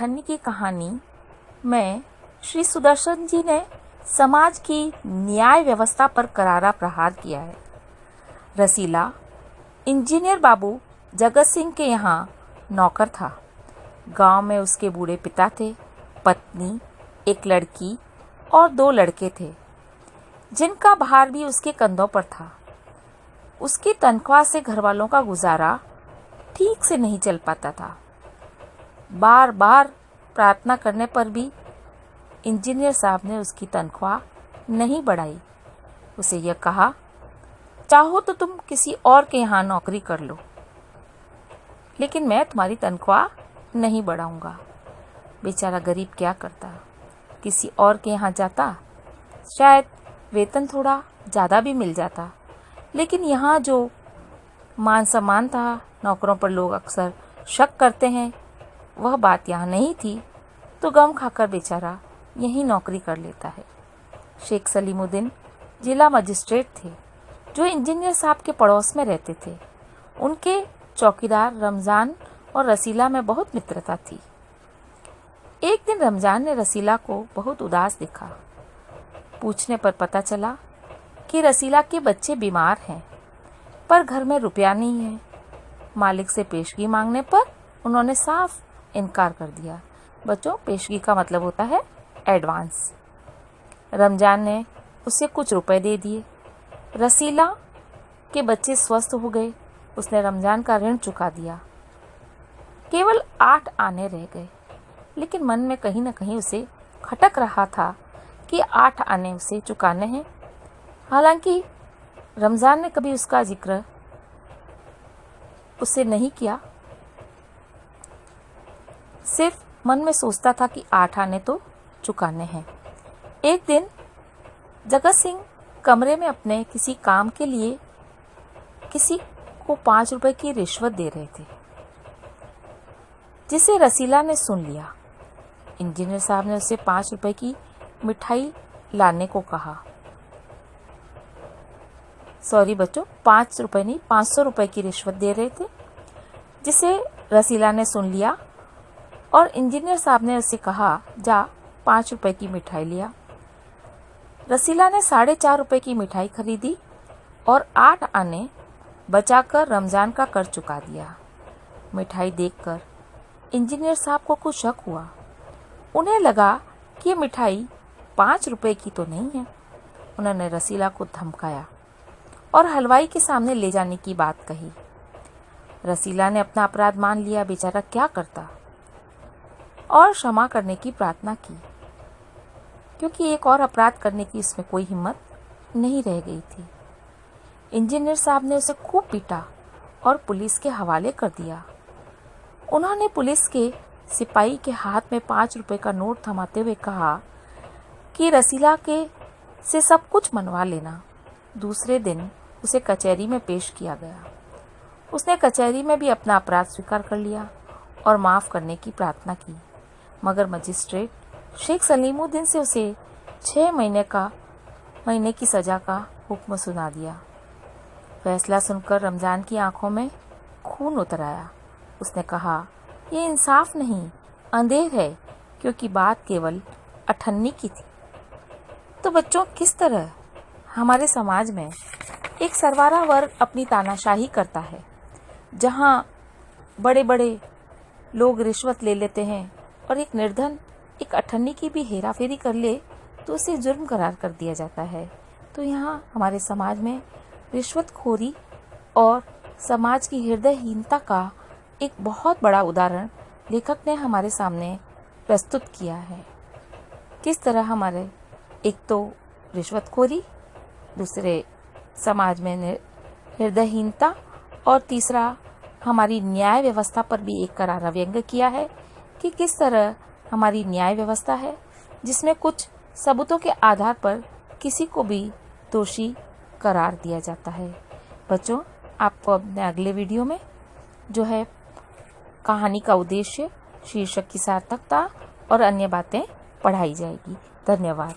अठन्नी की कहानी में श्री सुदर्शन जी ने समाज की न्याय व्यवस्था पर करारा प्रहार किया है। रसीला इंजीनियर बाबू जगत सिंह के यहाँ नौकर था। गांव में उसके बूढ़े पिता थे, पत्नी, एक लड़की और 2 लड़के थे, जिनका भार भी उसके कंधों पर था। उसकी तनख्वाह से घरवालों का गुजारा ठीक से नहीं चल पाता था। बार बार प्रार्थना करने पर भी इंजीनियर साहब ने उसकी तनख्वाह नहीं बढ़ाई। उसे यह कहा, चाहो तो तुम किसी और के यहाँ नौकरी कर लो, लेकिन मैं तुम्हारी तनख्वाह नहीं बढ़ाऊंगा। बेचारा गरीब क्या करता, किसी और के यहाँ जाता, शायद वेतन थोड़ा ज़्यादा भी मिल जाता, लेकिन यहाँ जो मान सम्मान था, नौकरों पर लोग अक्सर शक करते हैं, वह बात यहाँ नहीं थी। तो गम खाकर बेचारा यहीं नौकरी कर लेता है। शेख सलीमुद्दीन जिला मजिस्ट्रेट थे, जो इंजीनियर साहब के पड़ोस में रहते थे। उनके चौकीदार रमज़ान और रसीला में बहुत मित्रता थी। एक दिन रमज़ान ने रसीला को बहुत उदास देखा। पूछने पर पता चला कि रसीला के बच्चे बीमार हैं, पर घर में रुपया नहीं है। मालिक से पेशगी मांगने पर उन्होंने साफ इनकार कर दिया। बच्चों, पेशगी का मतलब होता है एडवांस। रमज़ान ने उसे कुछ रुपए दे दिए। रसीला के बच्चे स्वस्थ हो गए। उसने रमज़ान का ऋण चुका दिया। केवल 8 आने रह गए, लेकिन मन में कहीं न कहीं उसे खटक रहा था कि 8 आने उसे चुकाने हैं। हालांकि रमज़ान ने कभी उसका जिक्र उससे नहीं किया, सिर्फ मन में सोचता था कि 8 आने तो चुकाने हैं। एक दिन जगत सिंह कमरे में अपने किसी काम के लिए किसी को 5 रुपए की रिश्वत दे रहे थे, जिसे रसीला ने सुन लिया। इंजीनियर साहब ने उसे 5 रुपए की मिठाई लाने को कहा। सॉरी बच्चों, 5 रुपए नहीं, 500 रुपए की रिश्वत दे रहे थे, जिसे रसीला ने सुन लिया और इंजीनियर साहब ने उसे कहा, जा 5 रुपए की मिठाई लिया। रसीला ने 4.5 रुपए की मिठाई खरीदी और 8 आने बचाकर रमज़ान का कर्ज चुका दिया। मिठाई देखकर इंजीनियर साहब को कुछ शक हुआ। उन्हें लगा कि ये मिठाई 5 रुपए की तो नहीं है। उन्होंने रसीला को धमकाया और हलवाई के सामने ले जाने की बात कही। रसीला ने अपना अपराध मान लिया। बेचारा क्या करता, और क्षमा करने की प्रार्थना की, क्योंकि एक और अपराध करने की इसमें कोई हिम्मत नहीं रह गई थी। इंजीनियर साहब ने उसे खूब पीटा और पुलिस के हवाले कर दिया। उन्होंने पुलिस के सिपाही के हाथ में 5 रुपए का नोट थमाते हुए कहा कि रसीला के से सब कुछ मनवा लेना। दूसरे दिन उसे कचहरी में पेश किया गया। उसने कचहरी में भी अपना अपराध स्वीकार कर लिया और माफ़ करने की प्रार्थना की, मगर मजिस्ट्रेट शेख सलीमुद्दीन से उसे 6 महीने की सज़ा का हुक्म सुना दिया। फैसला सुनकर रमज़ान की आंखों में खून उतर आया। उसने कहा, ये इंसाफ नहीं, अंधेर है, क्योंकि बात केवल अठन्नी की थी। तो बच्चों, किस तरह हमारे समाज में एक सरवारा वर्ग अपनी तानाशाही करता है, जहाँ बड़े बड़े लोग रिश्वत ले लेते हैं और एक निर्धन, एक अठन्नी की भी हेराफेरी कर ले तो उसे जुर्म करार कर दिया जाता है। तो यहाँ हमारे समाज में रिश्वतखोरी और समाज की हृदयहीनता का एक बहुत बड़ा उदाहरण लेखक ने हमारे सामने प्रस्तुत किया है। किस तरह हमारे एक तो रिश्वतखोरी, दूसरे समाज में हृदयहीनता, और तीसरा हमारी न्याय व्यवस्था पर भी एक करारा व्यंग्य किया है कि किस तरह हमारी न्याय व्यवस्था है जिसमें कुछ सबूतों के आधार पर किसी को भी दोषी करार दिया जाता है। बच्चों, आपको अपने अगले वीडियो में जो है कहानी का उद्देश्य, शीर्षक की सार्थकता और अन्य बातें पढ़ाई जाएगी। धन्यवाद।